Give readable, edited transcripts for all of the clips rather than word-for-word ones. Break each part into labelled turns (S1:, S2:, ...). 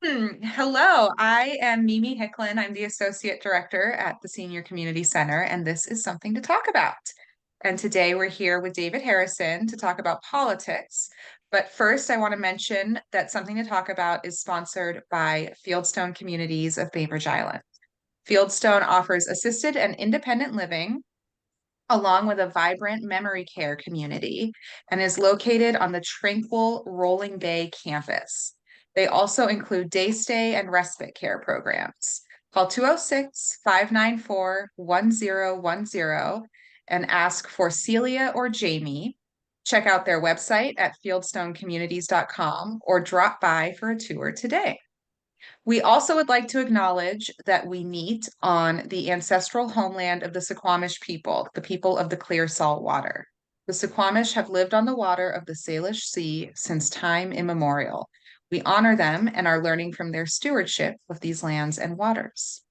S1: Hello, I am Mimi Hicklin. I'm the Associate Director at the Senior Community Center, and this is something to talk about. And today we're here with David Harrison to talk about politics. But first, I want to mention that Something to Talk About is sponsored by Fieldstone Communities of Bainbridge Island. Fieldstone offers assisted and independent living along with a vibrant memory care community and is located on the tranquil Rolling Bay campus. They also include day stay and respite care programs. Call 206-594-1010 and ask for Celia or Jamie. Check out their website at fieldstonecommunities.com or drop by for a tour today. We also would like to acknowledge that we meet on the ancestral homeland of the Suquamish people, the people of the clear salt water. The Suquamish have lived on the water of the Salish Sea since time immemorial. We honor them and are learning from their stewardship of these lands and waters.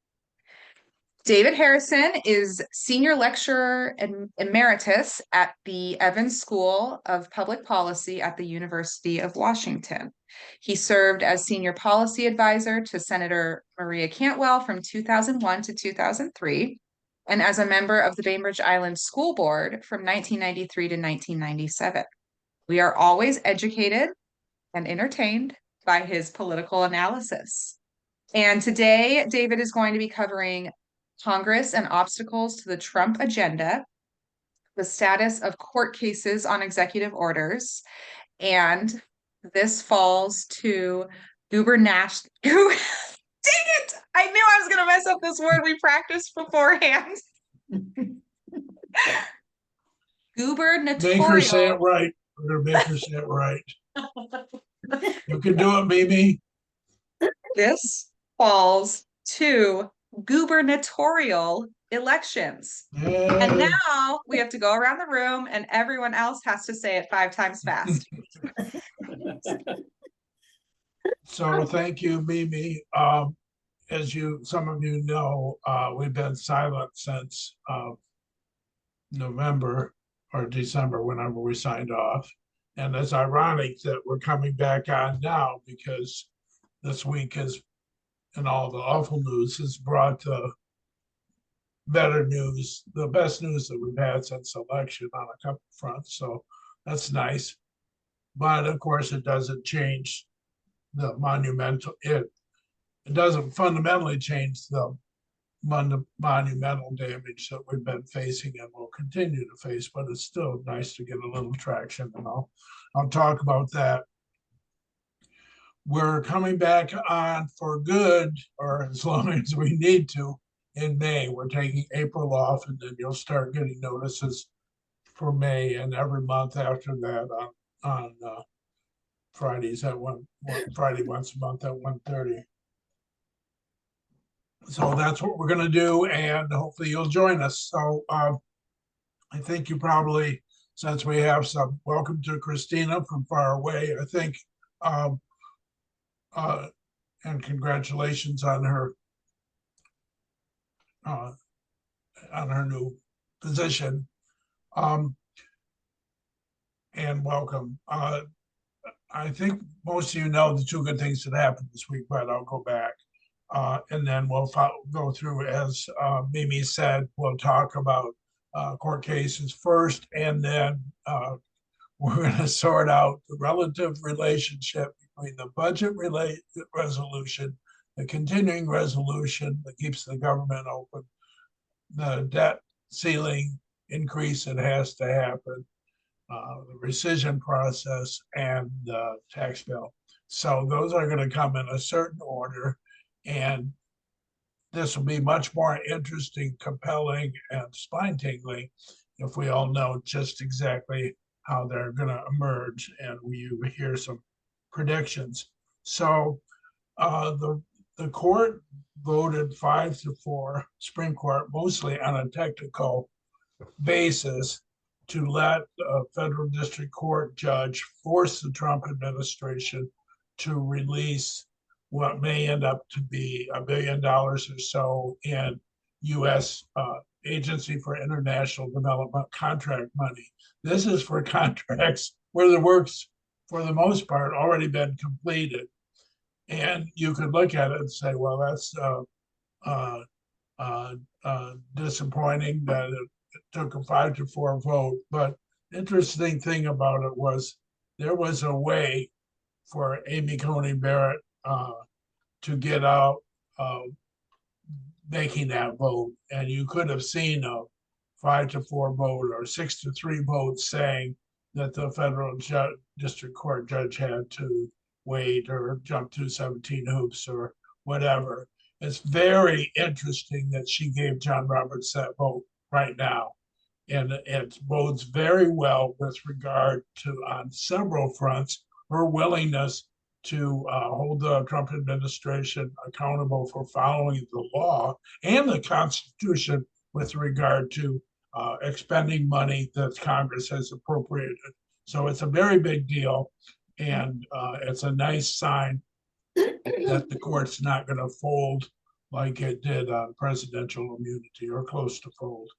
S1: David Harrison is Senior Lecturer Emeritus at the Evans School of Public Policy at the University of Washington. He served as Senior Policy Advisor to Senator Maria Cantwell from 2001 to 2003, and as a member of the Bainbridge Island School Board from 1993 to 1997. We are always educated and entertained by his political analysis. And today, David is going to be covering Congress and obstacles to the Trump agenda, the status of court cases on executive orders, and this falls to gubernatorial. Dang it! I knew I was going to mess up this word we practiced beforehand. Gubernatorial.
S2: Make her say it right. We're gonna make her say it right. You can do it, Mimi.
S1: This falls to gubernatorial elections. And now we have to go around the room and everyone else has to say it 5 times fast.
S2: So thank you, Mimi. As some of you know, we've been silent since November or December, whenever we signed off. And it's ironic that we're coming back on now because this week is, and all the awful news has brought better news, the best news that we've had since election on a couple fronts. So that's nice. But of course, it doesn't change the monumental, it doesn't fundamentally change the monumental damage that we've been facing and will continue to face, but it's still nice to get a little traction, and I'll talk about that. We're coming back on for good, or as long as we need to, in May. We're taking April off, and then you'll start getting notices for May and every month after that on Fridays at Friday once a month at 1:30. So that's what we're going to do, and hopefully you'll join us. So I think you probably, since we have some, welcome to Christina from far away, I think, and congratulations on her new position, and welcome. I think most of you know the 2 good things that happened this week, but I'll go back. And then we'll go through, as Mimi said, we'll talk about court cases first, and then we're going to sort out the relative relationship between the budget resolution, the continuing resolution that keeps the government open, the debt ceiling increase that has to happen, the rescission process, and the tax bill. So those are going to come in a certain order. And this will be much more interesting, compelling, and spine-tingling if we all know just exactly how they're going to emerge and we hear some predictions. So the court voted 5-4, Supreme Court, mostly on a technical basis, to let a federal district court judge force the Trump administration to release what may end up to be $1 billion or so in U.S. Agency for International Development contract money. This is for contracts where the work's, for the most part, already been completed. And you could look at it and say, well, that's uh, disappointing that it took a 5-4 vote. But interesting thing about it was there was a way for Amy Coney Barrett to get out making that vote, and you could have seen a 5-4 vote or 6-3 vote saying that the federal district court judge had to wait or jump through 17 hoops or whatever. It's very interesting that she gave John Roberts that vote right now. And it bodes very well with regard to, on several fronts, her willingness to hold the Trump administration accountable for following the law and the Constitution with regard to expending money that Congress has appropriated. So it's a very big deal, and it's a nice sign that the court's not going to fold like it did on presidential immunity or close to fold.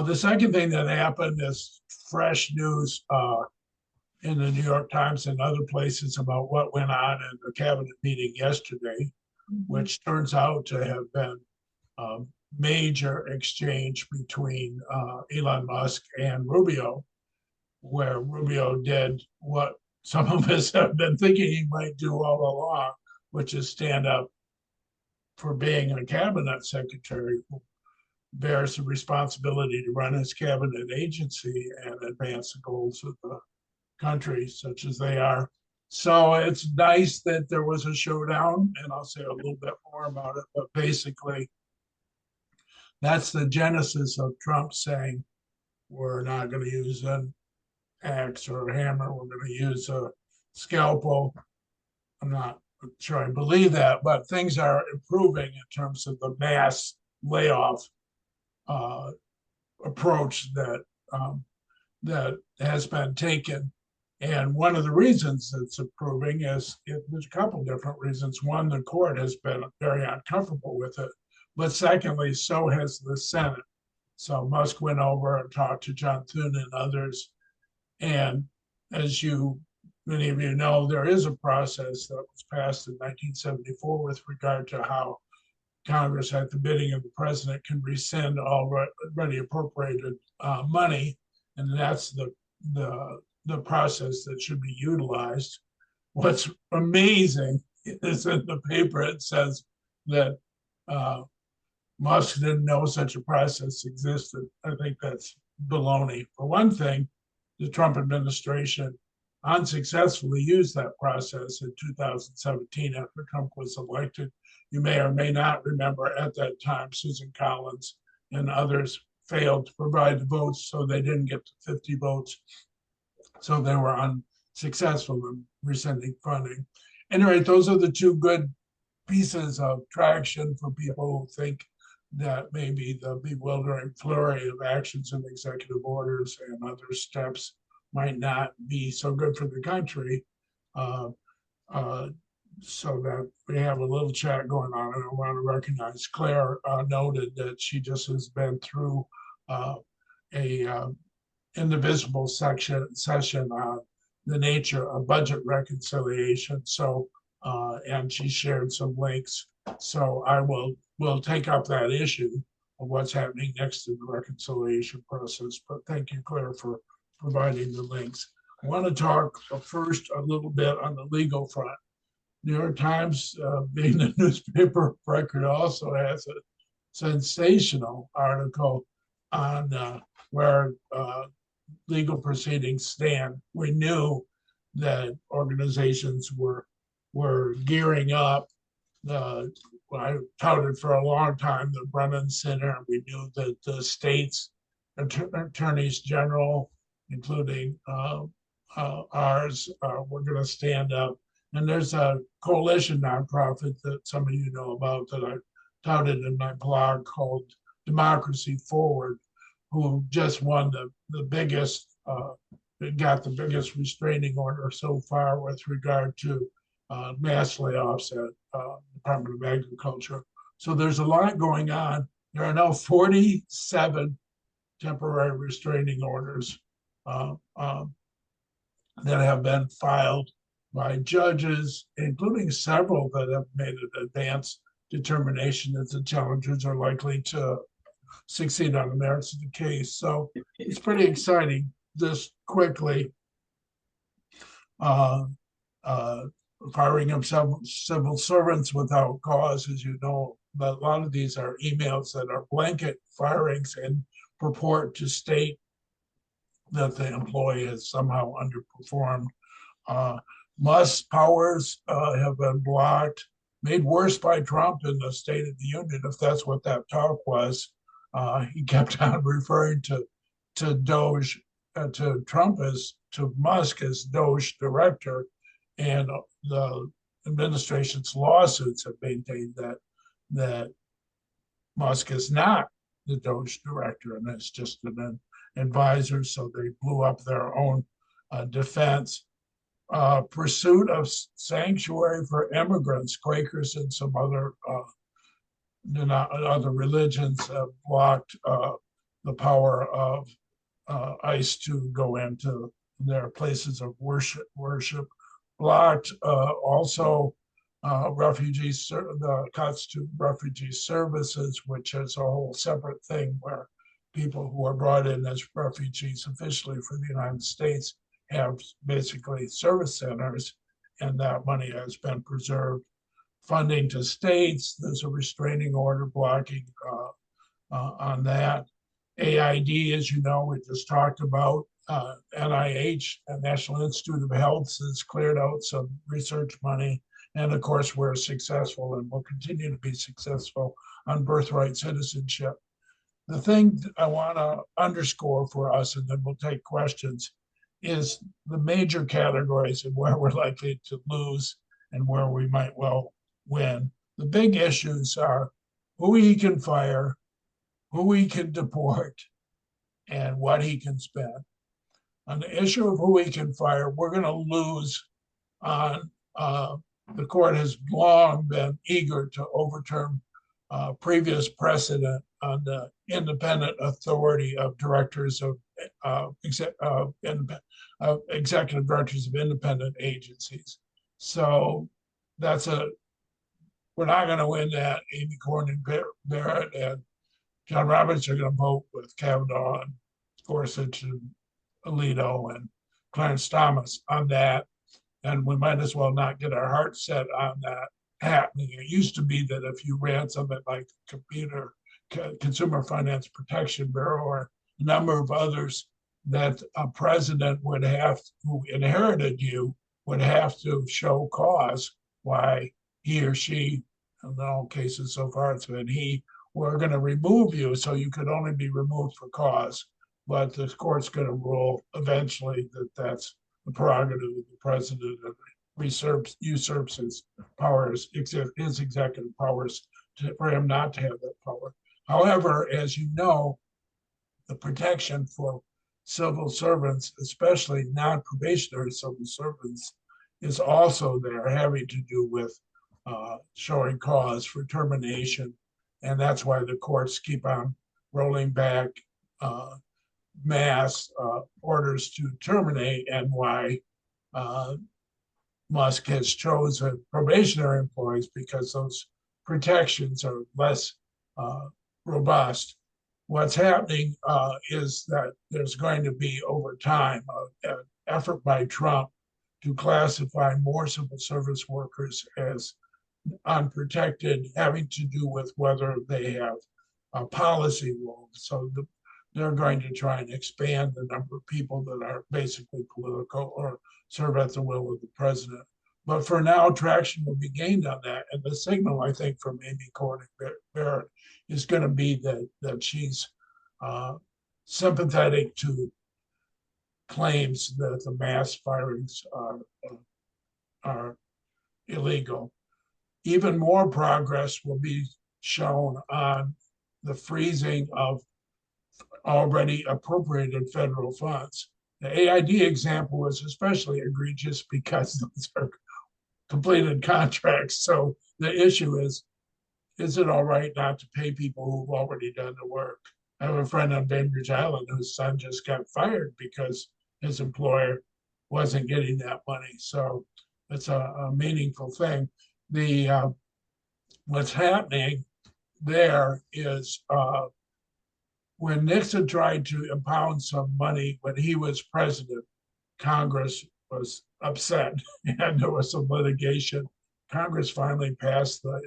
S2: The second thing that happened is fresh news in the New York Times and other places about what went on in the cabinet meeting yesterday, which turns out to have been a major exchange between Elon Musk and Rubio, where Rubio did what some of us have been thinking he might do all along, which is stand up for being a cabinet secretary who bears the responsibility to run his cabinet agency and advance the goals of the country, such as they are. So it's nice that there was a showdown, and I'll say a little bit more about it. But basically, that's the genesis of Trump saying, we're not going to use an axe or a hammer, we're going to use a scalpel. I'm not sure I believe that, but things are improving in terms of the mass layoff uh, approach that has been taken. And one of the reasons it's improving is there's a couple different reasons. One, the court has been very uncomfortable with it, but secondly, so has the Senate. So Musk went over and talked to John Thune and others. And as many of you know, there is a process that was passed in 1974 with regard to how Congress, at the bidding of the president, can rescind already appropriated money, and that's the process that should be utilized. What's amazing is in the paper it says that Musk didn't know such a process existed. I think that's baloney. For one thing, the Trump administration unsuccessfully used that process in 2017 after Trump was elected. You may or may not remember at that time, Susan Collins and others failed to provide the votes, so they didn't get to 50 votes. So they were unsuccessful in rescinding funding. Anyway, those are the two good pieces of traction for people who think that maybe the bewildering flurry of actions and executive orders and other steps might not be so good for the country. Uh, uh, so that we have a little chat going on, and I want to recognize Claire noted that she just has been through a indivisible session on the nature of budget reconciliation. So, and she shared some links. So I will take up that issue of what's happening next in the reconciliation process. But thank you, Claire, for providing the links. I want to talk first a little bit on the legal front. New York Times, being the newspaper of record, also has a sensational article on where legal proceedings stand. We knew that organizations were gearing up. I touted for a long time the Brennan Center. We knew that the states' attorneys general, including ours, were going to stand up. And there's a coalition nonprofit that some of you know about that I touted in my blog called Democracy Forward, who just won the biggest, got the biggest restraining order so far with regard to mass layoffs at Department of Agriculture. So there's a lot going on. There are now 47 temporary restraining orders that have been filed by judges, including several that have made an advanced determination that the challengers are likely to succeed on the merits of the case. So it's pretty exciting. Just quickly, uh, uh, firing of civil servants without cause, as you know, but a lot of these are emails that are blanket firings and purport to state that the employee has somehow underperformed. Uh, Musk's powers have been blocked, made worse by Trump in the State of the Union, if that's what that talk was. He kept on referring to Doge, to Trump as to Musk as Doge director, and the administration's lawsuits have maintained that Musk is not the Doge director and it's just an advisor. So they blew up their own defense. Pursuit of sanctuary for immigrants, Quakers and some other religions have blocked the power of ICE to go into their places of worship, blocked also refugees, the Constitute Refugee Services, which is a whole separate thing where people who are brought in as refugees officially for the United States have basically service centers, and that money has been preserved. Funding to states, there's a restraining order blocking on that. AID, as you know, we just talked about. NIH, National Institute of Health, has cleared out some research money. And of course, we're successful and will continue to be successful on birthright citizenship. The thing I want to underscore for us, and then we'll take questions, is the major categories and where we're likely to lose and where we might well win. The big issues are who he can fire, who he can deport, and what he can spend. On the issue of who he can fire, we're going to lose on the court has long been eager to overturn previous precedent on the independent authority of directors of executive directors of independent agencies. So that's we're not going to win that. Amy Corning Barrett and John Roberts are going to vote with Kavanaugh and Gorsuch and Alito and Clarence Thomas on that. And we might as well not get our hearts set on that happening. It used to be that if you ran something like Consumer Finance Protection Bureau or a number of others, that a president would have, who inherited you, would have to show cause why he or she, in all cases so far it's been he, were going to remove you, so you could only be removed for cause. But the court's going to rule eventually that that's the prerogative of the president and usurps his powers, his executive powers, for him not to have that power. However, as you know, the protection for civil servants, especially non-probationary civil servants, is also there, having to do with showing cause for termination. And that's why the courts keep on rolling back mass orders to terminate, and why Musk has chosen probationary employees, because those protections are less robust. What's happening is that there's going to be, over time, an effort by Trump to classify more civil service workers as unprotected, having to do with whether they have a policy role. So they're going to try and expand the number of people that are basically political or serve at the will of the president. But for now, traction will be gained on that. And the signal, I think, from Amy Corning Barrett is going to be that she's sympathetic to claims that the mass firings are illegal. Even more progress will be shown on the freezing of already appropriated federal funds. The AID example was especially egregious because those are completed contracts. So the issue is it all right not to pay people who've already done the work? I have a friend on Bainbridge Island whose son just got fired because his employer wasn't getting that money. So it's a meaningful thing. The what's happening there is when Nixon tried to impound some money when he was president, Congress was upset and there was some litigation. Congress finally passed the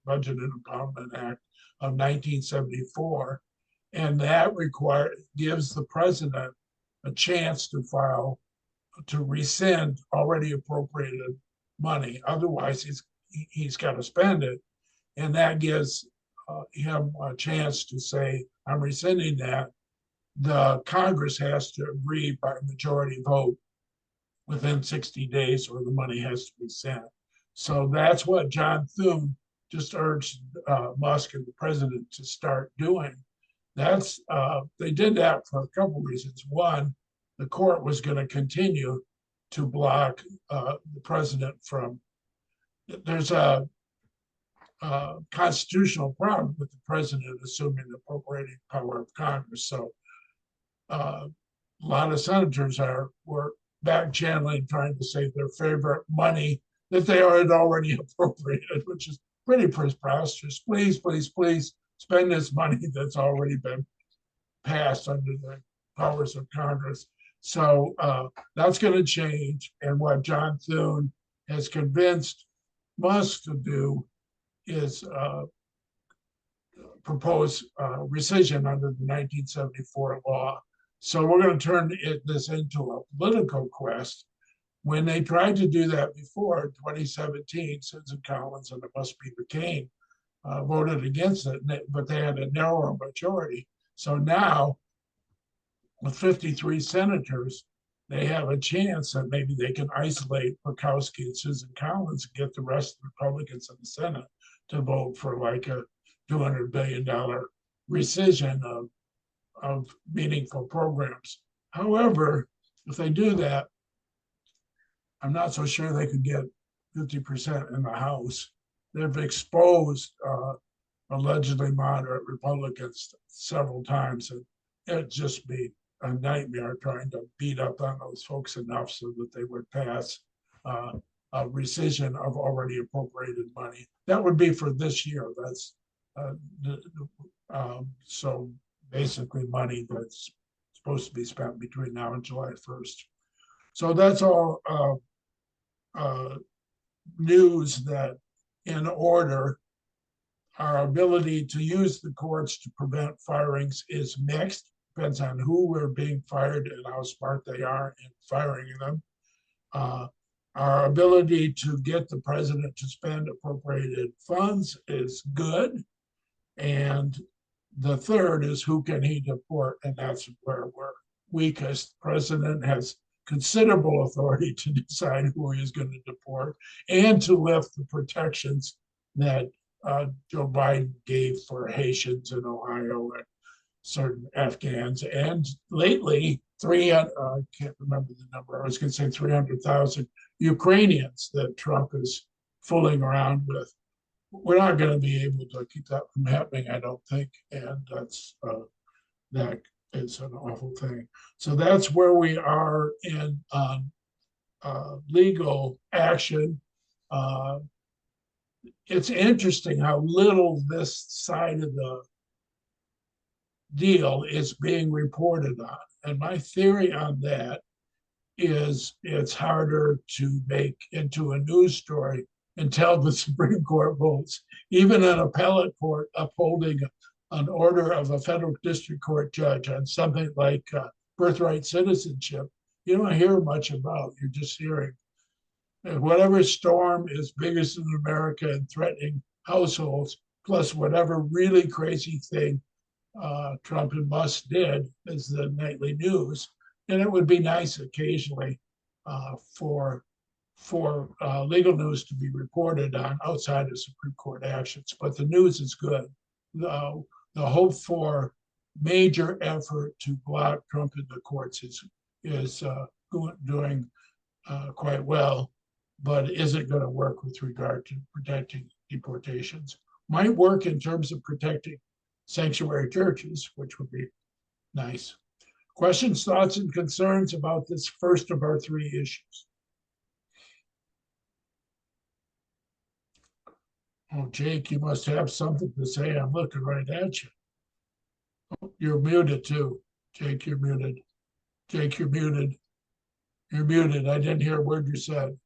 S2: Budget and Impoundment Act of 1974, and that gives the president a chance to rescind already appropriated money. Otherwise, he's got to spend it, and that gives him a chance to say, "I'm rescinding that." The Congress has to agree by majority vote within 60 days, or the money has to be sent. So that's what John Thune just urged Musk and the president to start doing. They did that for a couple reasons. One, the court was going to continue to block the president from. There's a constitutional problem with the president assuming the appropriating power of Congress. So a lot of senators were back channeling, trying to save their favorite money that they had already appropriated, which is pretty preposterous. Please, please, please spend this money that's already been passed under the powers of Congress. So that's going to change. And what John Thune has convinced Musk to do is propose rescission under the 1974 law. So we're going to turn this into a political quest. When they tried to do that before, in 2017, Susan Collins and it must be McCain voted against it, but they had a narrower majority. So now, with 53 senators, they have a chance that maybe they can isolate Murkowski and Susan Collins and get the rest of the Republicans in the Senate to vote for like a $200 billion rescission of meaningful programs. However, if they do that, I'm not so sure they could get 50% in the House. They've exposed allegedly moderate Republicans several times, and it'd just be a nightmare trying to beat up on those folks enough so that they would pass a rescission of already appropriated money. That would be for this year. That's so basically money that's supposed to be spent between now and July 1st. So that's all news that in order. Our ability to use the courts to prevent firings is mixed. Depends on who we're being fired and how smart they are in firing them. Our ability to get the president to spend appropriated funds is good. And the third is who can he deport? And that's where we're weakest. The president has considerable authority to decide who he is going to deport and to lift the protections that Joe Biden gave for Haitians in Ohio and certain Afghans. And lately, I can't remember the number, I was going to say 300,000 Ukrainians that Trump is fooling around with. We're not going to be able to keep that from happening, I don't think. And that is an awful thing. So that's where we are in legal action. It's interesting how little this side of the deal is being reported on. And my theory on that is it's harder to make into a news story until the Supreme Court votes. Even an appellate court upholding an order of a federal district court judge on something like birthright citizenship, you don't hear much about. You're just hearing whatever storm is biggest in America and threatening households, plus whatever really crazy thing Trump and Musk did is the nightly news. And it would be nice occasionally for legal news to be reported on outside of Supreme Court actions. But the news is good. The hope for major effort to block Trump in the courts is doing quite well. But is it going to work with regard to protecting deportations? Might work in terms of protecting sanctuary churches, which would be nice. Questions, thoughts, and concerns about this first of our three issues? Oh, Jake, you must have something to say. I'm looking right at you. You're muted too. Jake, you're muted. Jake, you're muted. You're muted. I didn't hear a word you said.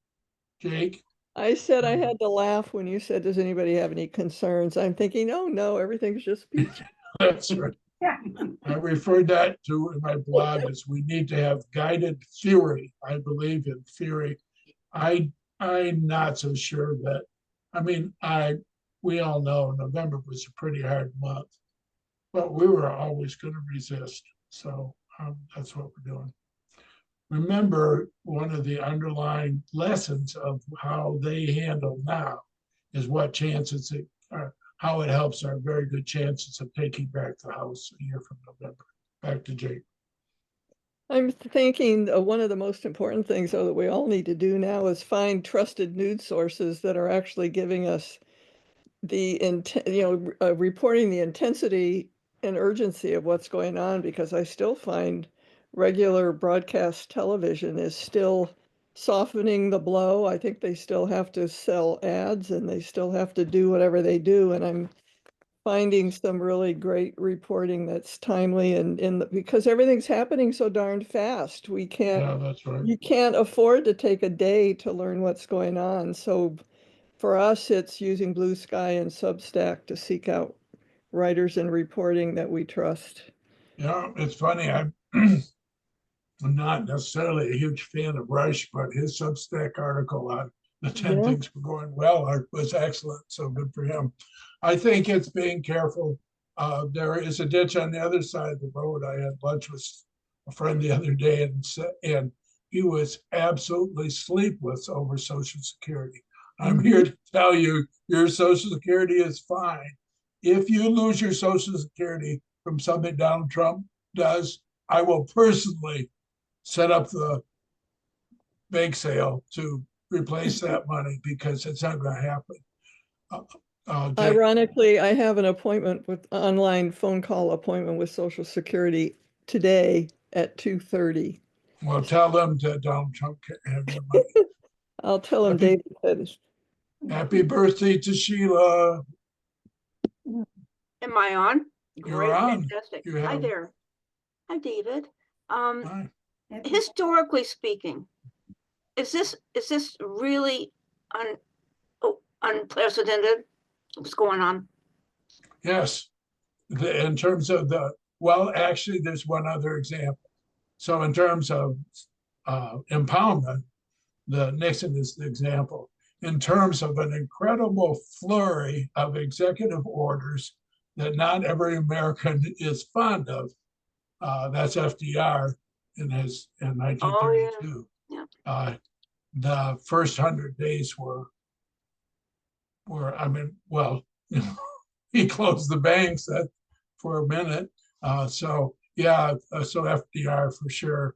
S2: Jake?
S3: I said I had to laugh when you said, does anybody have any concerns? I'm thinking, oh no, everything's just peachy.
S2: That's right.
S1: Yeah.
S2: I referred that to in my blog as we need to have guided theory. I believe in theory. I I'm not so sure that I mean we all know November was a pretty hard month, but we were always going to resist. So that's what we're doing. Remember, one of the underlying lessons of how they handle now is what chances it are, how it helps our very good chances of taking back the House a year from November. Back to Jake.
S3: I'm thinking one of the most important things, though, that we all need to do now is find trusted news sources that are actually giving us reporting the intensity and urgency of what's going on, because I still find regular broadcast television is still softening the blow. I think they still have to sell ads and they still have to do whatever they do. And I'm finding some really great reporting that's timely and because everything's happening so darn fast.
S2: Yeah, that's right.
S3: You can't afford to take a day to learn what's going on. So for us, it's using Blue Sky and Substack to seek out writers and reporting that we trust.
S2: Yeah, it's funny. I'm not necessarily a huge fan of Rush, but his Substack article on the 10
S3: Yeah.
S2: things were going well was excellent. So good for him. I think it's being careful. There is a ditch on the other side of the road. I had lunch with a friend the other day and he was absolutely sleepless over Social Security. I'm here to tell you your Social Security is fine. If you lose your Social Security from something Donald Trump does, I will personally set up the bake sale to replace that money because it's not going to happen. Jake,
S3: Ironically, I have an appointment with online phone call appointment with Social Security today at 2:30.
S2: well, tell them that Donald Trump can't have your money.
S3: I'll tell him
S2: Happy,
S3: David said,
S2: happy birthday to Sheila.
S4: Am I on?
S2: You're
S4: Great,
S2: on.
S4: fantastic.
S2: You
S4: Hi
S2: have.
S4: there. Hi, David. Um,
S2: Hi.
S4: Historically speaking, is this really unprecedented? What's going on?
S2: Yes. In terms of well, actually, there's one other example. So, in terms of impoundment, the Nixon is the example. In terms of an incredible flurry of executive orders that not every American is fond of, that's FDR in
S4: Oh,
S2: 1932.
S4: yeah.
S2: The first 100 days were I mean, well, he closed the banks for a minute. So yeah, so FDR for sure.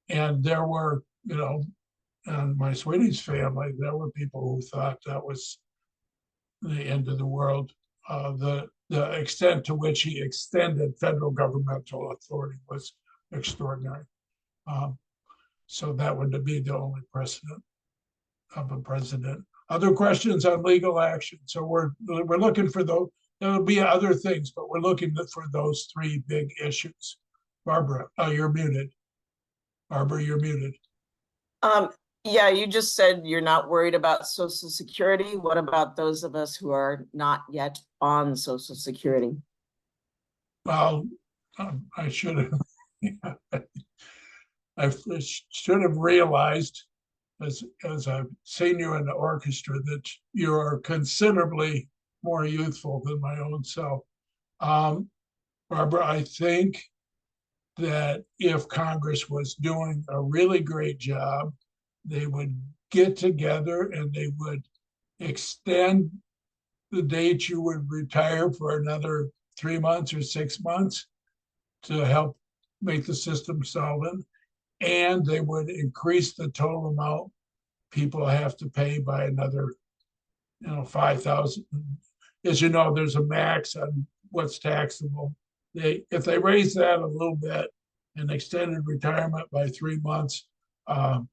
S2: And there were, in my Swedish family, there were people who thought that was the end of the world. The extent to which he extended federal governmental authority was extraordinary. Um, so that would be the only precedent of a president. Other questions on legal action. So we're looking for those. There'll be other things, but we're looking for those three big issues. Barbara, you're muted. Barbara, you're muted.
S5: Um, yeah, you just said you're not worried about Social Security. What about those of us who are not yet on Social Security?
S2: Well, I should have. I should have realized as I've seen you in the orchestra that you are considerably more youthful than my own self. Barbara, I think that if Congress was doing a really great job, they would get together and they would extend the date you would retire for another 3 months or 6 months to help make the system solvent. And they would increase the total amount people have to pay by another, 5,000. As you know, there's a max on what's taxable. If they raise that a little bit and extended retirement by 3 months, that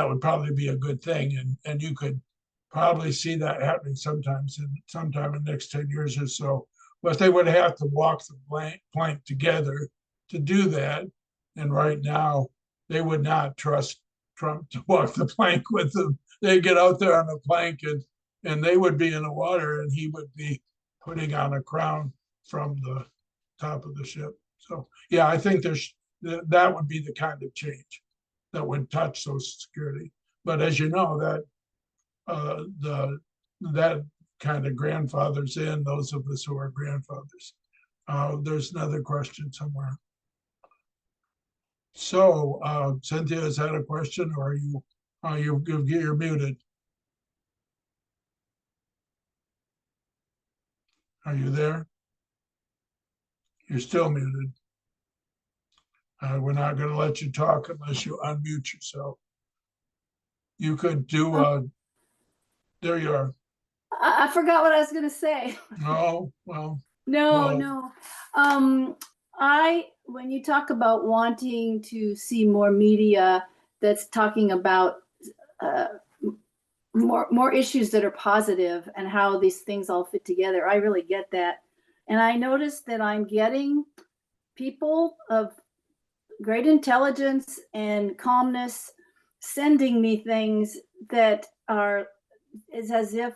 S2: would probably be a good thing. And you could probably see that happening sometime in the next 10 years or so. But they would have to walk the plank together to do that. And right now, they would not trust Trump to walk the plank with them. They get out there on the plank and they would be in the water and he would be putting on a crown from the top of the ship. So yeah, I think that would be the kind of change that would touch Social Security. But as you know, that kind of grandfathers in those of us who are grandfathers. There's another question somewhere. So Cynthia, is that a question, or you're muted? Are you there? You're still muted. We're not going to let you talk unless you unmute yourself. You could do, there you are.
S6: I forgot what I was gonna say.
S2: No, well,
S6: No,
S2: Well-
S6: no. When you talk about wanting to see more media that's talking about more issues that are positive and how these things all fit together, I really get that. And I noticed that I'm getting people of great intelligence and calmness sending me things that are, it's as if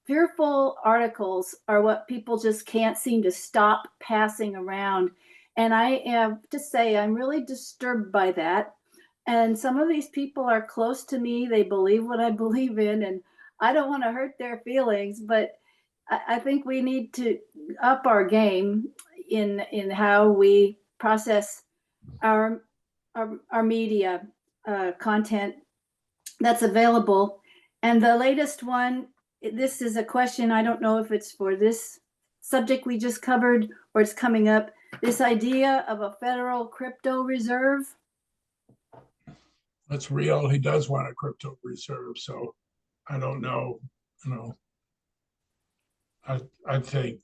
S6: fearful articles are what people just can't seem to stop passing around. And I have to say, I'm really disturbed by that. And some of these people are close to me. They believe what I believe in, and I don't want to hurt their feelings, but I think we need to up our game in how we process our media content that's available. And the latest one, this is a question, I don't know if it's for this subject we just covered or it's coming up, this idea of a federal crypto reserve.
S2: that's real. He does want a crypto reserve, so I don't know, I think,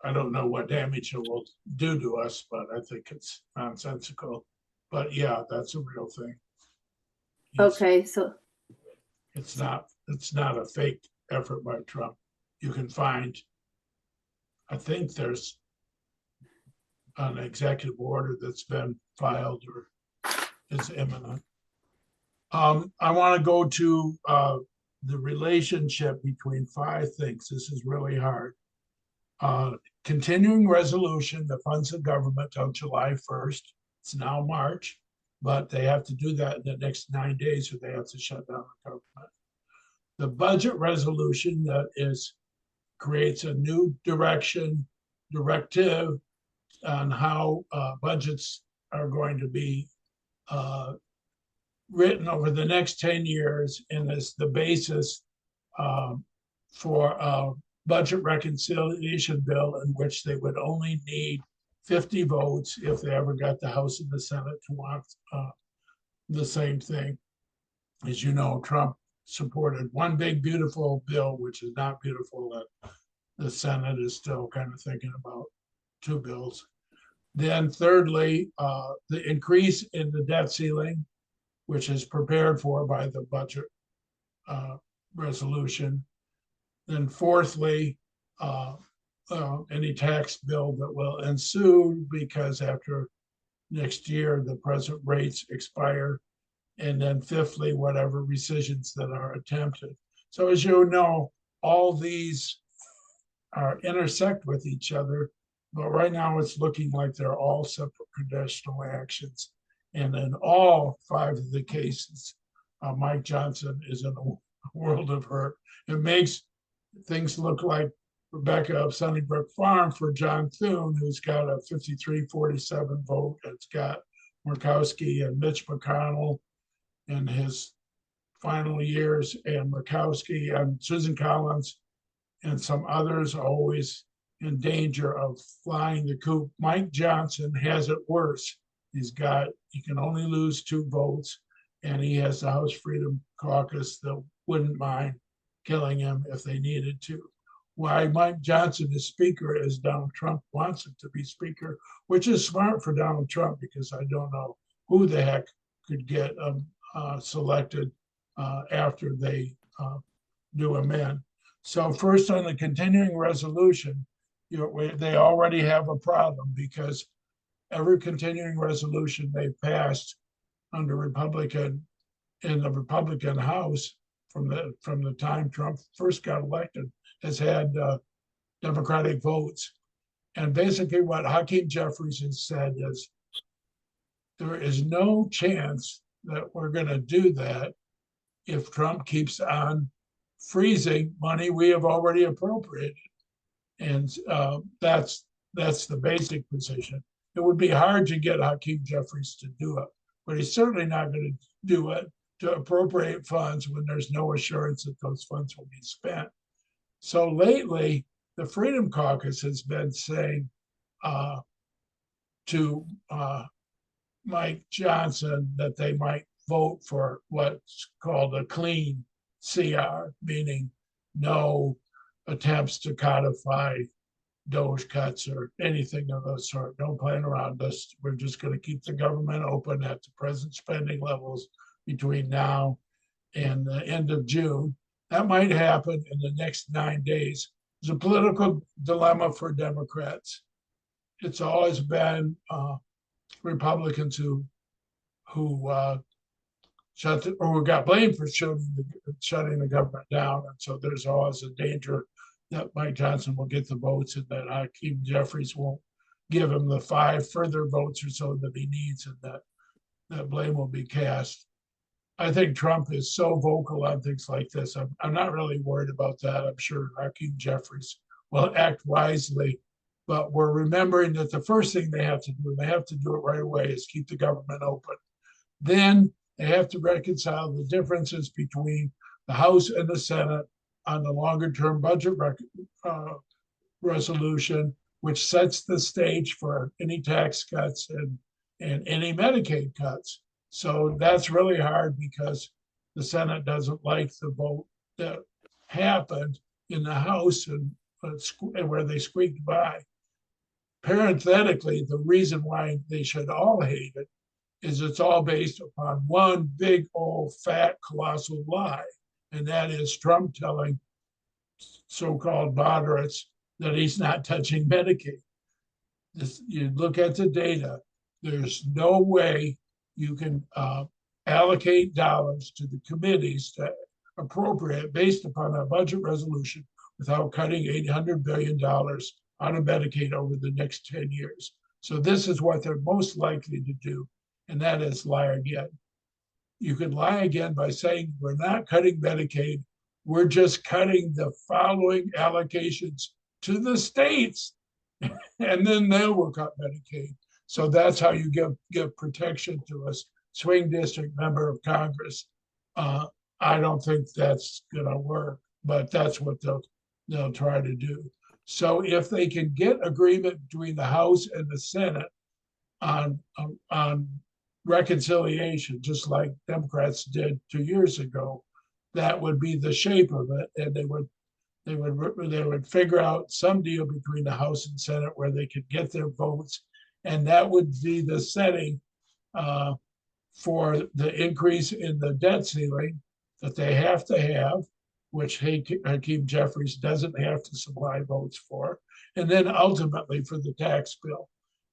S2: I don't know what damage it will do to us, but I think it's nonsensical. But yeah, that's a real thing.
S6: Okay, so
S2: It's not a fake effort by Trump. You can find, I think there's an executive order that's been filed or is imminent. I want to go to the relationship between 5 things. This is really hard. Continuing resolution that funds the government till July 1st. It's now March, but they have to do that in the next 9 days or they have to shut down the government. The budget resolution that creates a new directive on how budgets are going to be written over the next 10 years and is the basis for a budget reconciliation bill in which they would only need 50 votes if they ever got the House and the Senate to want the same thing. As you know, Trump supported one big beautiful bill, which is not beautiful, that the Senate is still kind of thinking about 2 bills. Then thirdly, the increase in the debt ceiling, which is prepared for by the budget resolution. Then fourthly, any tax bill that will ensue because after next year, the present rates expire. And then fifthly, whatever rescissions that are attempted. So as you know, all these intersect with each other, but right now it's looking like they're all separate conditional actions. And in all 5 of the cases, Mike Johnson is in a world of hurt. It makes things look like Rebecca of Sunnybrook Farm for John Thune, who's got a 53-47 vote. It's got Murkowski and Mitch McConnell in his final years, and Murkowski and Susan Collins and some others are always in danger of flying the coop. Mike Johnson has it worse. He can only lose 2 votes, and he has the House Freedom Caucus that wouldn't mind killing him if they needed to. Why Mike Johnson is speaker is Donald Trump wants him to be speaker, which is smart for Donald Trump because I don't know who the heck could get selected after they do amend. So first on the continuing resolution, they already have a problem because every continuing resolution they passed under Republican in the Republican House from the time Trump first got elected has had Democratic votes. And basically what Hakeem Jeffries has said is there is no chance that we're going to do that if Trump keeps on freezing money we have already appropriated. And that's the basic position. It would be hard to get Hakeem Jeffries to do it, but he's certainly not going to do it to appropriate funds when there's no assurance that those funds will be spent. So lately, the Freedom Caucus has been saying to Mike Johnson that they might vote for what's called a clean CR, meaning no attempts to codify DOGE cuts or anything of that sort. Don't plan around us. We're just going to keep the government open at the present spending levels between now and the end of June. That might happen in the next 9 days. It's a political dilemma for Democrats. It's always been Republicans who got blamed for shutting the government down, and so there's always a danger that Mike Johnson will get the votes and that Hakeem Jeffries won't give him the 5 further votes or so that he needs, and that blame will be cast. I think Trump is so vocal on things like this. I'm not really worried about that. I'm sure Hakeem Jeffries will act wisely, but we're remembering that the first thing they have to do, and they have to do it right away, is keep the government open. Then they have to reconcile the differences between the House and the Senate on the longer-term budget resolution, which sets the stage for any tax cuts and any Medicaid cuts. So that's really hard because the Senate doesn't like the vote that happened in the House and where they squeaked by. Parenthetically, the reason why they should all hate it is it's all based upon one big old fat colossal lie, and that is Trump telling so-called moderates that he's not touching Medicaid. You look at the data, there's no way you can allocate dollars to the committees to appropriate based upon a budget resolution without cutting $800 billion out of Medicaid over the next 10 years. So this is what they're most likely to do, and that is lie again. You can lie again by saying we're not cutting Medicaid, we're just cutting the following allocations to the states, and then they will cut Medicaid. So that's how you give protection to a swing district member of Congress. I don't think that's going to work, but that's what they'll try to do. So if they can get agreement between the House and the Senate on reconciliation, just like Democrats did 2 years ago, that would be the shape of it, and they would figure out some deal between the House and Senate where they could get their votes, and that would be the setting for the increase in the debt ceiling that they have to have, which Hakeem Jeffries doesn't have to supply votes for, and then ultimately for the tax bill.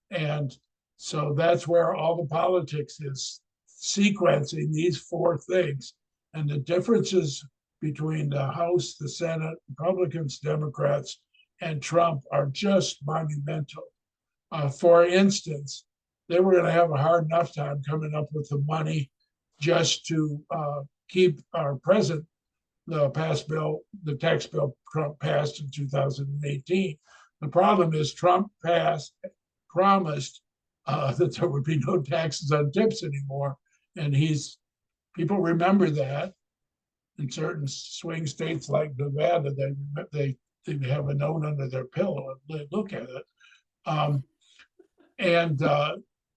S2: And so that's where all the politics is, sequencing these 4 things. And the differences between the House, the Senate, Republicans, Democrats, and Trump are just monumental. For instance, they were going to have a hard enough time coming up with the money just to keep our present the tax bill Trump passed in 2018. The problem is Trump promised that there would be no taxes on tips anymore, and people remember that. In certain swing states like Nevada, they have a note under their pillow and they look at it. And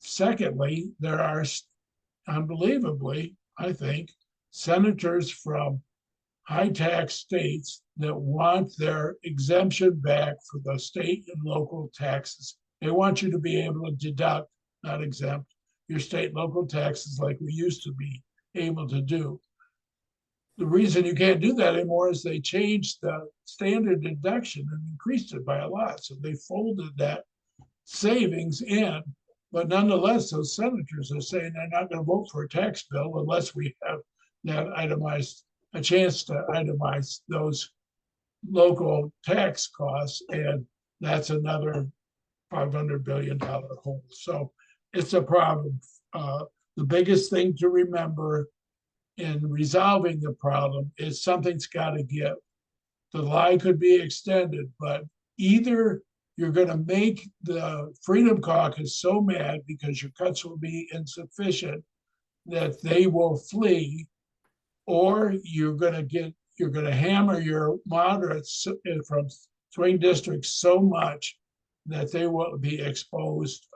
S2: secondly, there are unbelievably, I think, senators from high tax states that want their exemption back for the state and local taxes. They want you to be able to deduct, not exempt, your state and local taxes like we used to be able to do. the reason you can't do that anymore is they changed the standard deduction and increased it by a lot. So they folded that savings in. But nonetheless, those senators are saying they're not going to vote for a tax bill unless we have that itemized, a chance to itemize those local tax costs. And that's another $500 billion hole. So it's a problem. The biggest thing to remember in resolving the problem is something's got to give. The lie could be extended, but either you're going to make the Freedom Caucus so mad because your cuts will be insufficient that they will flee, or you're going to hammer your moderates from swing districts so much that they will be exposed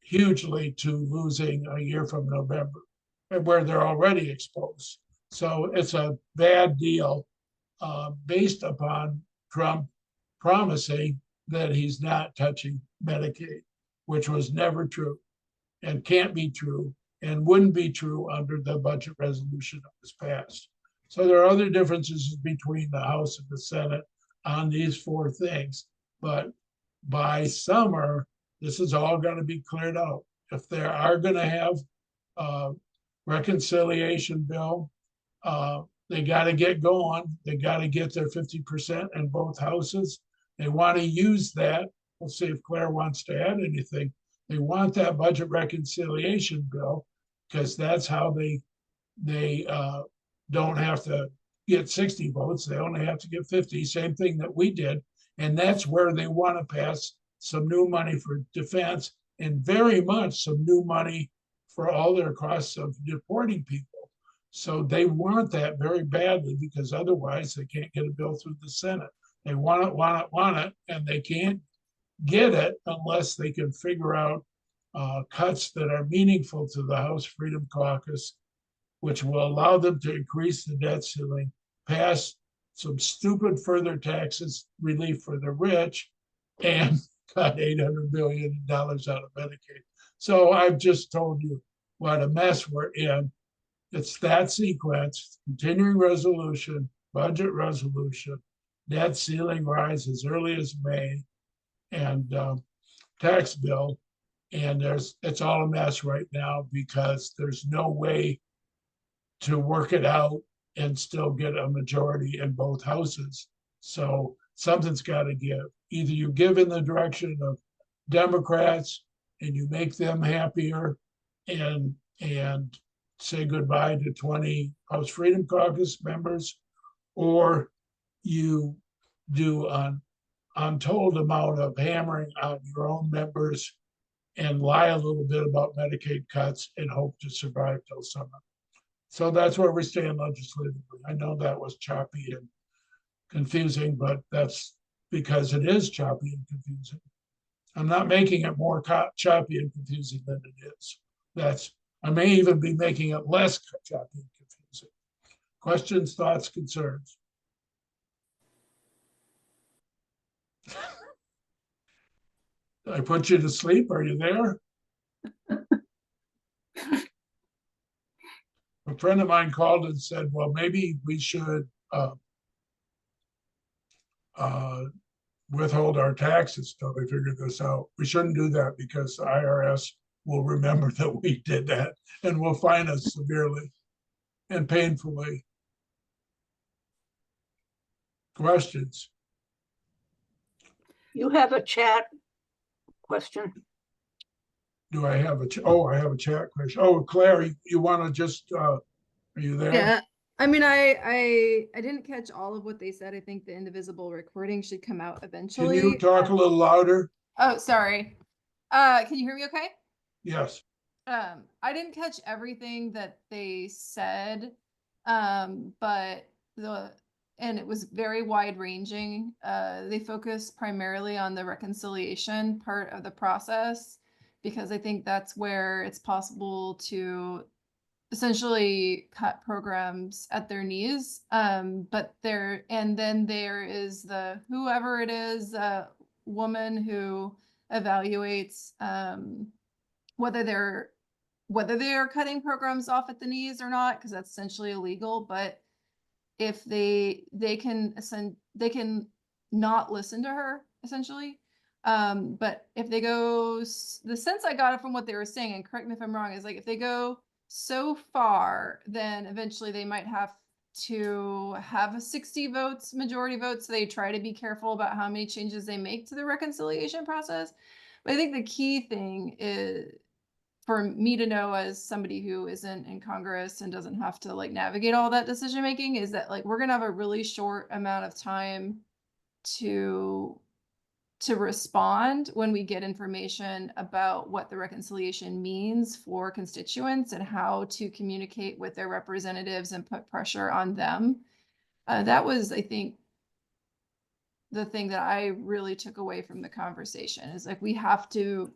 S2: hugely to losing a year from November, where they're already exposed. So it's a bad deal based upon Trump promising that he's not touching Medicaid, which was never true and can't be true and wouldn't be true under the budget resolution that was passed. So there are other differences between the House and the Senate on these four things, but by summer, this is all going to be cleared out. If they are going to have a reconciliation bill, they got to get going. They got to get their 50% in both houses. They want to use that. We'll see if Claire wants to add anything. They want that budget reconciliation bill because that's how they don't have to get 60 votes. They only have to get 50. Same thing that we did. And that's where they want to pass some new money for defense and very much some new money for all their costs of deporting people. So they want that very badly because otherwise they can't get a bill through the Senate. They want it, and they can't get it unless they can figure out cuts that are meaningful to the House Freedom Caucus, which will allow them to increase the debt ceiling, pass some stupid further taxes relief for the rich, and cut $800 billion out of Medicaid. So I've just told you what a mess we're in. It's that sequence: continuing resolution, budget resolution, debt ceiling rise as early as May, and tax bill. And it's all a mess right now because there's no way to work it out and still get a majority in both houses. So something's got to give. Either you give in the direction of Democrats and you make them happier and say goodbye to 20 House Freedom Caucus members, or you do an untold amount of hammering on your own members and lie a little bit about Medicaid cuts and hope to survive till summer. So that's where we stand legislatively. I know that was choppy and confusing, but that's because it is choppy and confusing. I'm not making it more choppy and confusing than it is. I may even be making it less choppy and confusing. Questions, thoughts, concerns? Did I put you to sleep? Are you there? A friend of mine called and said, well, maybe we should withhold our taxes till they figure this out. We shouldn't do that because the IRS will remember that we did that and will fine us severely and painfully. Questions?
S4: You have a chat question.
S2: Do I have I have a chat question. Oh, Claire, you want to just, are you there?
S7: Yeah. I mean, I didn't catch all of what they said. I think the indivisible recording should come out eventually.
S2: Can you talk a little louder?
S7: Oh, sorry. Can you hear me okay?
S2: Yes.
S7: I didn't catch everything that they said, but it was very wide ranging. They focused primarily on the reconciliation part of the process, because I think that's where it's possible to essentially cut programs at their knees. And then there is the whoever it is, woman who evaluates whether they're whether they are cutting programs off at the knees or not, because that's essentially illegal, but if they can not listen to her essentially. But if they go, the sense I got it from what they were saying, and correct me if I'm wrong, is like if they go so far, then eventually they might have to have a 60 votes, majority votes. So they try to be careful about how many changes they make to the reconciliation process. But I think the key thing is for me to know, as somebody who isn't in Congress and doesn't have to like navigate all that decision making, is that like we're gonna have a really short amount of time to respond when we get information about what the reconciliation means for constituents and how to communicate with their representatives and put pressure on them. That was, I think, the thing that I really took away from the conversation is like we have to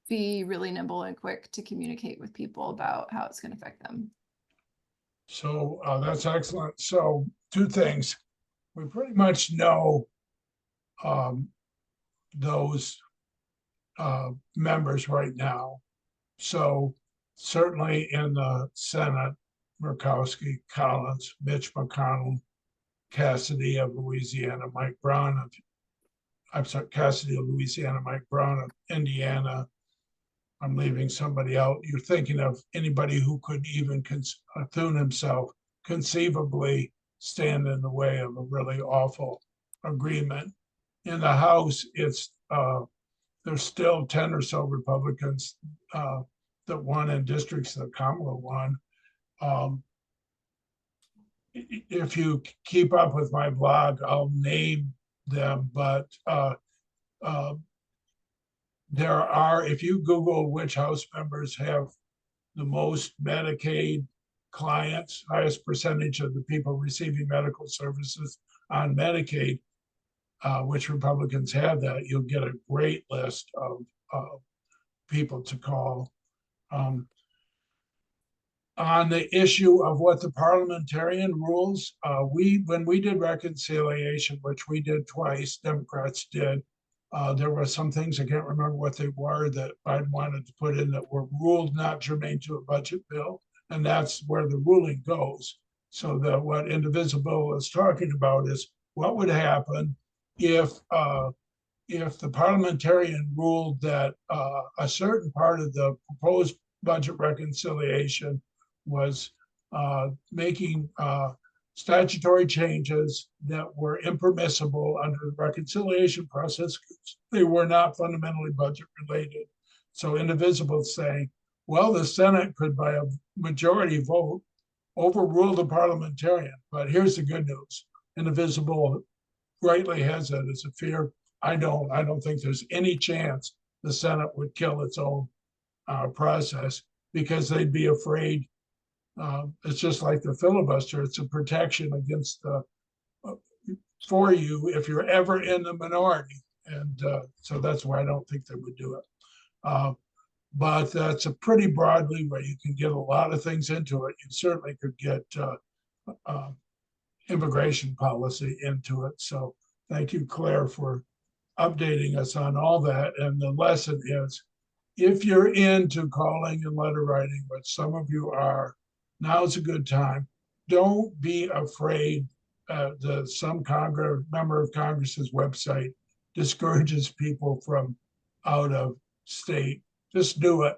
S7: be really nimble and quick to communicate with people about how it's going to affect them.
S2: So that's excellent. So two things. We pretty much know those members right now. So certainly in the Senate, Murkowski, Collins, Mitch McConnell, Cassidy of Louisiana, Mike Brown of, I'm sorry, Cassidy of Louisiana, Mike Brown of Indiana. I'm leaving somebody out. You're thinking of anybody who could even Thune himself conceivably stand in the way of a really awful agreement. In the House, it's there's still 10 or so Republicans that won in districts that Kamala won. If you keep up with my blog, I'll name them, but there are, if you Google which House members have the most Medicaid clients, highest percentage of the people receiving medical services on Medicaid, which Republicans have that, you'll get a great list of people to call. On the issue of what the parliamentarian rules, when we did reconciliation, which we did twice, Democrats did, there were some things, I can't remember what they were, that Biden wanted to put in that were ruled not germane to a budget bill. And that's where the ruling goes. So that what Indivisible is talking about is what would happen if the parliamentarian ruled that a certain part of the proposed budget reconciliation was making statutory changes that were impermissible under the reconciliation process because they were not fundamentally budget related. So Indivisible is saying, well, the Senate could by a majority vote overrule the parliamentarian. But here's the good news. Indivisible rightly has that as a fear. I don't think there's any chance the Senate would kill its own process because they'd be afraid. It's just like the filibuster. It's a protection against for you if you're ever in the minority. And so that's why I don't think they would do it. But that's a pretty broad leeway. You can get a lot of things into it. You certainly could get immigration policy into it. So thank you, Claire, for updating us on all that. And the lesson is, if you're into calling and letter writing, which some of you are, now's a good time. Don't be afraid. Some member of Congress's website discourages people from out of state. Just do it.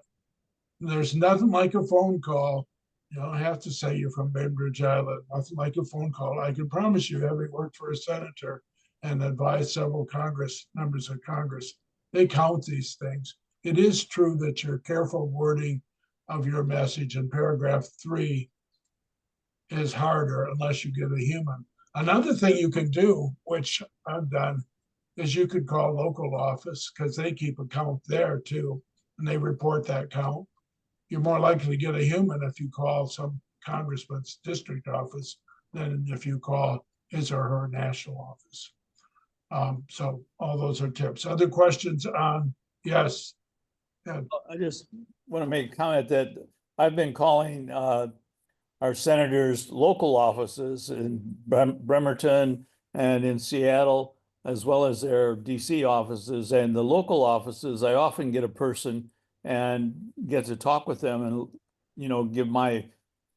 S2: There's nothing like a phone call. You don't have to say you're from Bainbridge Island. Nothing like a phone call. I can promise you, having worked for a senator and advised several members of Congress, they count these things. It is true that your careful wording of your message in paragraph 3 is harder unless you get a human. Another thing you can do, which I've done, is you could call local office because they keep a count there too, and they report that count. You're more likely to get a human if you call some congressman's district office than if you call his or her national office. So all those are tips. Other questions on, yes. Yeah.
S8: I just want to make a comment that I've been calling our senators' local offices in Bremerton and in Seattle, as well as their DC offices. And the local offices, I often get a person and get to talk with them and, you know, give my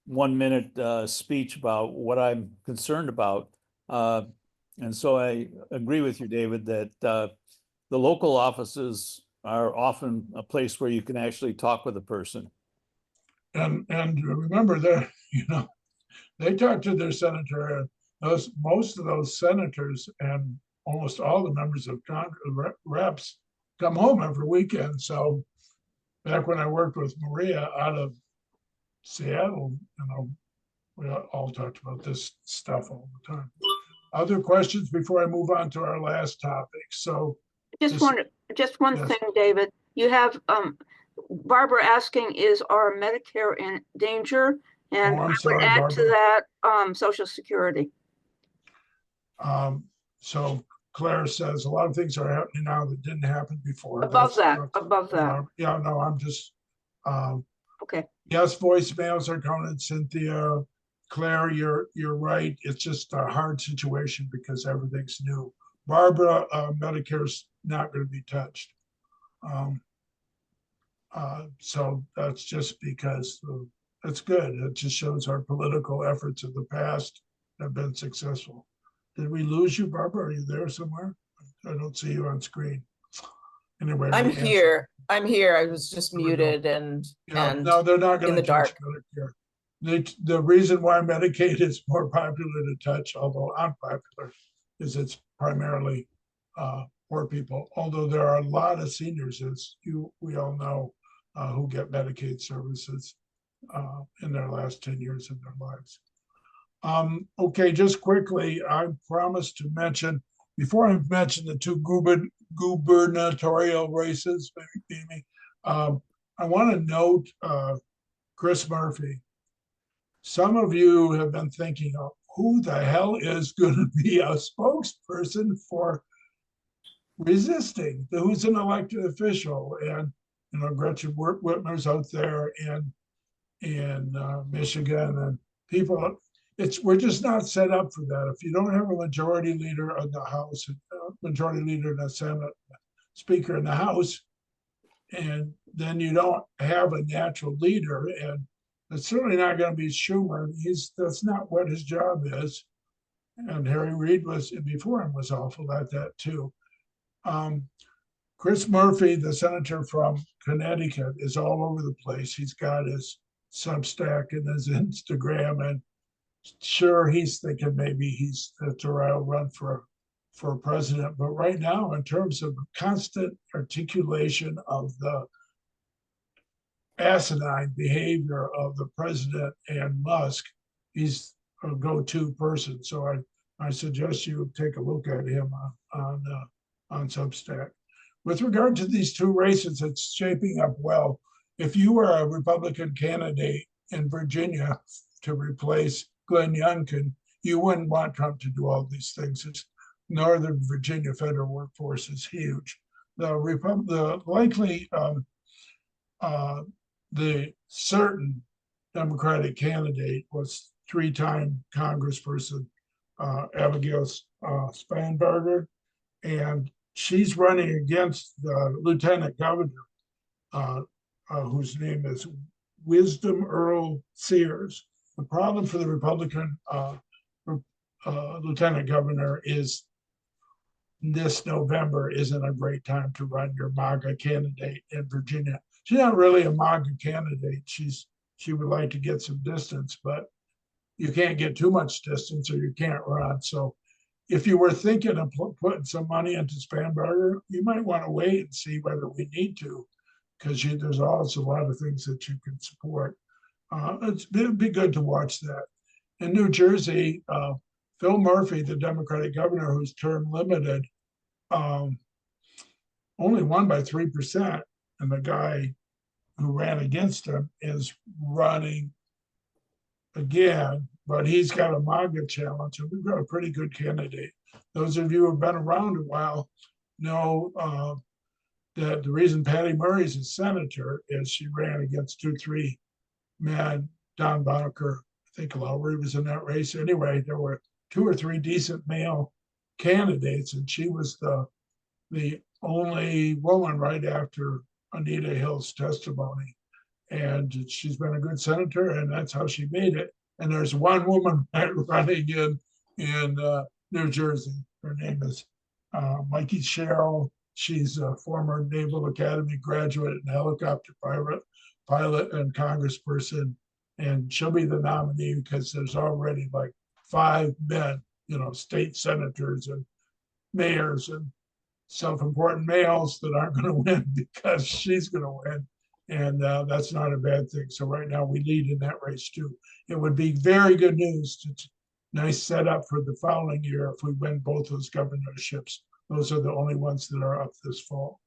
S8: 1 minute speech about what I'm concerned about. And so I agree with you, David, that the local offices are often a place where you can actually talk with a person.
S2: And remember that, you know, they talk to their senator, and most of those senators and almost all the members of Congress reps come home every weekend. So back when I worked with Maria out of Seattle, you know, we all talked about this stuff all the time. Other questions before I move on to our last topic? So
S4: Just one
S2: yes.
S4: thing, David. You have Barbara asking, is our Medicare in danger? And
S2: Oh,
S4: I
S2: I'm
S4: would
S2: sorry,
S4: add to
S2: Barbara.
S4: that Social Security.
S2: So Claire says a lot of things are happening now that didn't happen before.
S4: Above that.
S2: Yeah, no, I'm just,
S4: Okay.
S2: yes, voicemails are counted, Cynthia. Claire, you're right. It's just a hard situation because everything's new. Barbara, Medicare's not going to be touched. So that's just because that's good. It just shows our political efforts of the past have been successful. Did we lose you, Barbara? Are you there somewhere? I don't see you on screen. Anyway,
S5: I'm
S2: we'll answer.
S5: here. I'm here. I was just
S2: There we go.
S5: muted and
S2: Yeah, no, they're not
S5: in
S2: going
S5: the
S2: to touch
S5: dark.
S2: Medicare. The reason why Medicaid is more popular to touch, although unpopular, is it's primarily poor people. Although there are a lot of seniors, as we all know, who get Medicaid services in their last 10 years of their lives. Okay, just quickly, I promised to mention, before I mention the two gubernatorial races, maybe, I want to note Chris Murphy. Some of you have been thinking, oh, who the hell is going to be a spokesperson for resisting? Who's an elected official? And, you know, Gretchen Whitmer's out there in Michigan, and people, we're just not set up for that. If you don't have a majority leader of the House, majority leader in the Senate, speaker in the House, and then you don't have a natural leader, and it's certainly not going to be Schumer. That's not what his job is. And Harry Reid before him was awful at that too. Chris Murphy, the senator from Connecticut, is all over the place. He's got his Substack and his Instagram, and sure, he's thinking maybe that's where I'll run for president. But right now, in terms of constant articulation of the asinine behavior of the president and Musk, he's a go-to person. So I suggest you take a look at him on Substack. With regard to these two races, it's shaping up well. If you were a Republican candidate in Virginia to replace Glenn Youngkin, you wouldn't want Trump to do all these things. Northern Virginia federal workforce is huge. The certain Democratic candidate was three-time Congressperson Abigail Spanberger, and she's running against the lieutenant governor, whose name is Wisdom Earl Sears. The problem for the Republican lieutenant governor is this November isn't a great time to run your MAGA candidate in Virginia. She's not really a MAGA candidate. She would like to get some distance, but you can't get too much distance or you can't run. So if you were thinking of putting some money into Spanberger, you might want to wait and see whether we need to, because there's also a lot of things that you can support. It'd be good to watch that. In New Jersey, Phil Murphy, the Democratic governor who's term limited, only won by 3%, and the guy who ran against him is running again, but he's got a MAGA challenge, and we've got a pretty good candidate. Those of you who have been around a while know that the reason Patty Murray's a senator is she ran against 2-3 men. Don Bonneker, I think Lowry was in that race. Anyway, there were 2 or 3 decent male candidates, and she was the only woman right after Anita Hill's testimony. And she's been a good senator, and that's how she made it. And there's one woman running in New Jersey. Her name is Mikey Sherrill. She's a former Naval Academy graduate and helicopter pilot and congressperson. And she'll be the nominee because there's already like 5 men, state senators and mayors and self-important males that aren't going to win because she's going to win. And that's not a bad thing. So right now we lead in that race too. It would be very good news. Nice setup for the following year if we win both those governorships. Those are the only ones that are up this fall.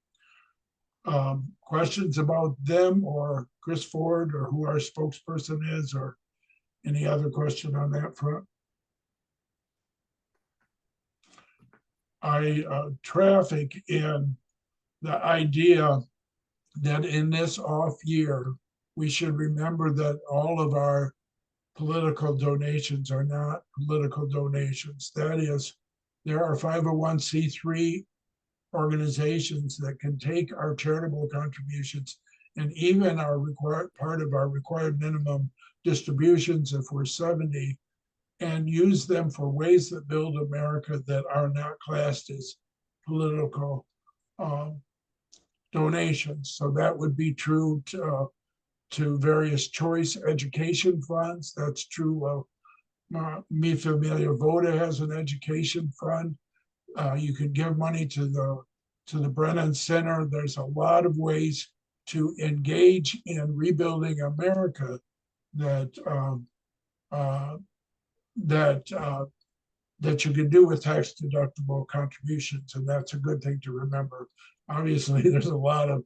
S2: Questions about them or Chris Ford or who our spokesperson is, or any other question on that front? I traffic in the idea that in this off year, we should remember that all of our political donations are not political donations. That is, there are 501c3 organizations that can take our charitable contributions and even our part of our required minimum distributions if we're 70, and use them for ways that build America that are not classed as political donations. So that would be true to various choice education funds. That's true of Mi Familia Vota has an education fund. You can give money to the Brennan Center. There's a lot of ways to engage in rebuilding America that you can do with tax deductible contributions, and that's a good thing to remember. Obviously, there's a lot of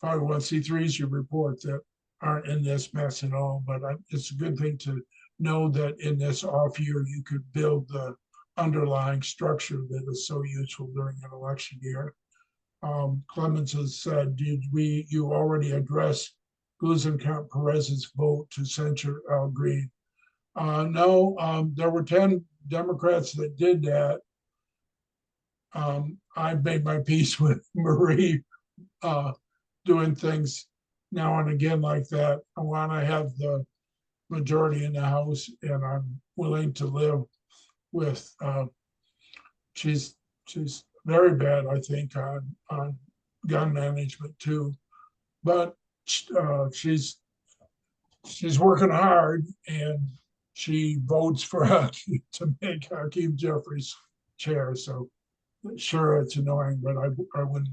S2: 501c3s you report that aren't in this mess at all, but it's a good thing to know that in this off year, you could build the underlying structure that is so useful during an election year. Clemens has said, you already address Glusenkamp Perez's vote to censure Al Green? No, there were 10 Democrats that did that. I made my peace with Marie doing things now and again like that. I want to have the majority in the House, and I'm willing to live with. She's very bad, I think, on gun management too, but she's working hard, and she votes for to make Hakeem Jeffries chair. So sure, it's annoying, but I wouldn't.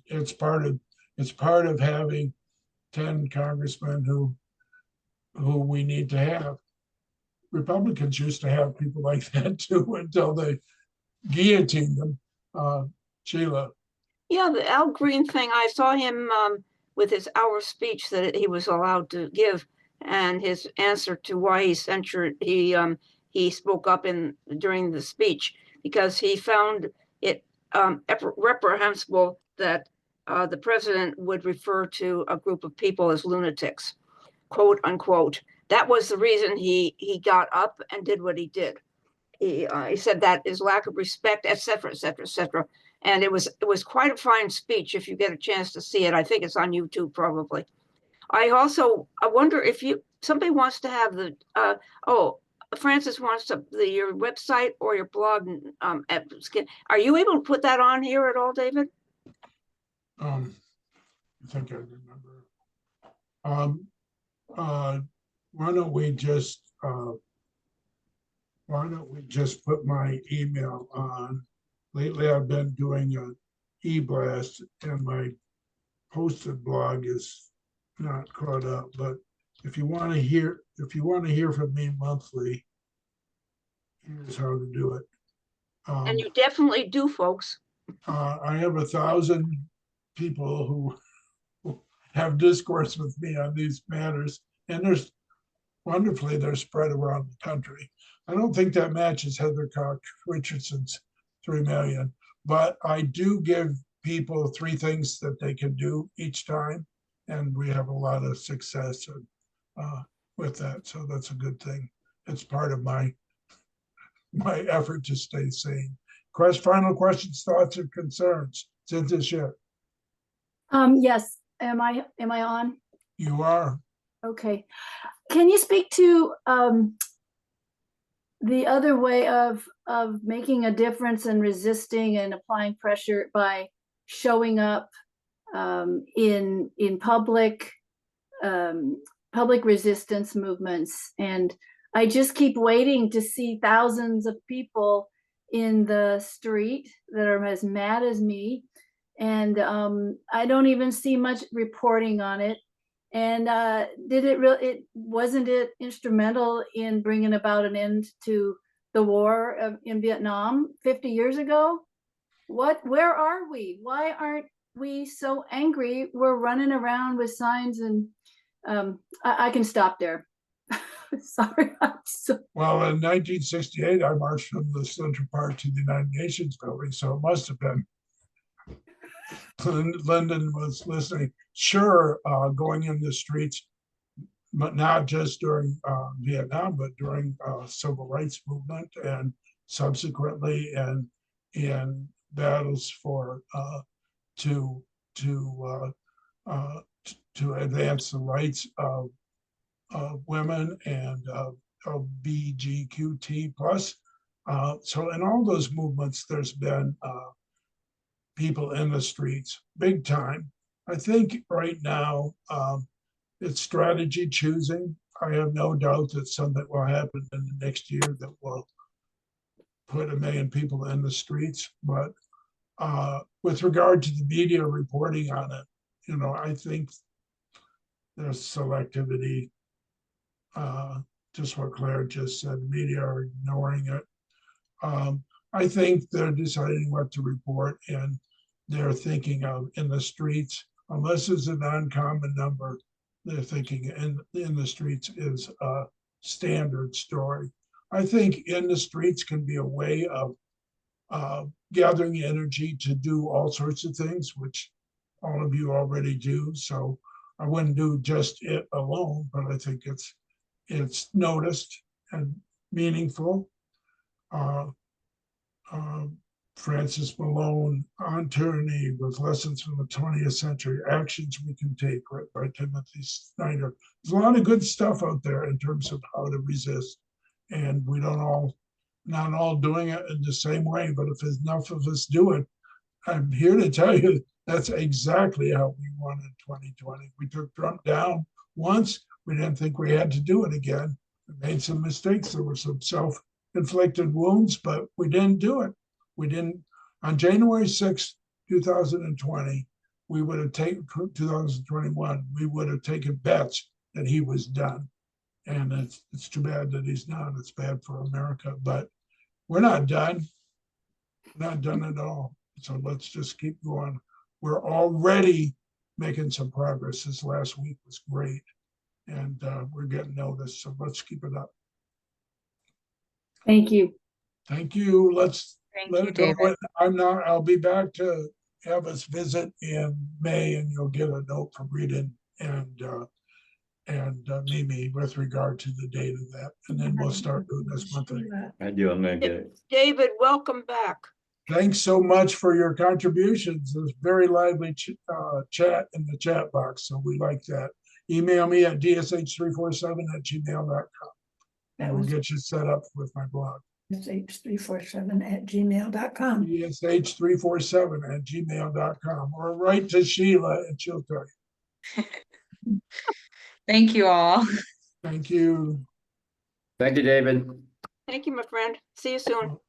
S2: It's part of having 10 congressmen who we need to have. Republicans used to have people like that too until they guillotined them. Sheila.
S4: Yeah, the Al Green thing, I saw him with his hour speech that he was allowed to give, and his answer to why he censured, he spoke up during the speech because he found it reprehensible that the president would refer to a group of people as lunatics, quote unquote. That was the reason he got up and did what he did. He said that is lack of respect, et cetera, et cetera, et cetera. And it was quite a fine speech if you get a chance to see it. I think it's on YouTube probably. I wonder if somebody wants to have Francis wants your website or your blog. Are you able to put that on here at all, David?
S2: I think I remember. Why don't we just put my email on? Lately, I've been doing an e-blast, and my posted blog is not caught up. But if you want to hear from me monthly, here's how to do it.
S4: And you definitely do, folks.
S2: I have 1,000 people who have discourse with me on these matters, and they're spread around the country. I don't think that matches Heather Cox Richardson's 3 million, but I do give people 3 things that they can do each time, and we have a lot of success with that. So that's a good thing. It's part of my effort to stay sane. Final questions, thoughts, or concerns? Cynthia Ship.
S6: Yes, am I on?
S2: You are.
S6: Okay. Can you speak to the other way of making a difference and resisting and applying pressure by showing up in public resistance movements? And I just keep waiting to see thousands of people in the street that are as mad as me, and I don't even see much reporting on it. And wasn't it instrumental in bringing about an end to the war in Vietnam 50 years ago? Where are we? Why aren't we so angry? We're running around with signs, and I can stop there. Sorry.
S2: Well, in 1968, I marched from the Central Park to the United Nations building, so it must have been. Lyndon was listening. Sure, going in the streets, but not just during Vietnam, but during civil rights movement and subsequently, and in battles for to advance the rights of women and LGBTQ plus. So in all those movements, there's been people in the streets, big time. I think right now it's strategy choosing. I have no doubt that something will happen in the next year that will put 1 million people in the streets. But with regard to the media reporting on it, I think there's selectivity. Just what Claire just said, media are ignoring it. I think they're deciding what to report, and they're thinking of in the streets, unless it's an uncommon number, they're thinking in the streets is a standard story. I think in the streets can be a way of gathering energy to do all sorts of things, which all of you already do. So I wouldn't do just it alone, but I think it's noticed and meaningful. Francis Malone, On Tyranny, with Lessons from the 20th Century, Actions We Can Take, written by Timothy Snyder. There's a lot of good stuff out there in terms of how to resist. And we not all doing it in the same way, but if enough of us do it, I'm here to tell you that's exactly how we won in 2020. We took Trump down once. We didn't think we had to do it again. We made some mistakes. There were some self-inflicted wounds, but we didn't do it. We didn't. On January 6th, 2020, we would have taken 2021. We would have taken bets that he was done, and it's too bad that he's not. It's bad for America, but we're not done. We're not done at all. So let's just keep going. We're already making some progress. This last week was great, and we're getting noticed. So let's keep it up.
S6: Thank you.
S2: Thank you.
S1: Thank you, David.
S2: I'll be back to have us visit in May, and you'll get a note from Rita and Mimi with regard to the date of that. And then we'll start doing this monthly.
S9: I do. I'm gonna get it.
S4: David, welcome back.
S2: Thanks so much for your contributions. There's very lively chat in the chat box, so we like that. Email me at dsh347@gmail.com. And we'll get you set up with my blog.
S10: dsh347@gmail.com.
S2: dsh347@gmail.com, or write to Sheila and she'll tell you.
S1: Thank you all.
S2: Thank you.
S9: Thank you, David.
S4: Thank you, my friend. See you soon.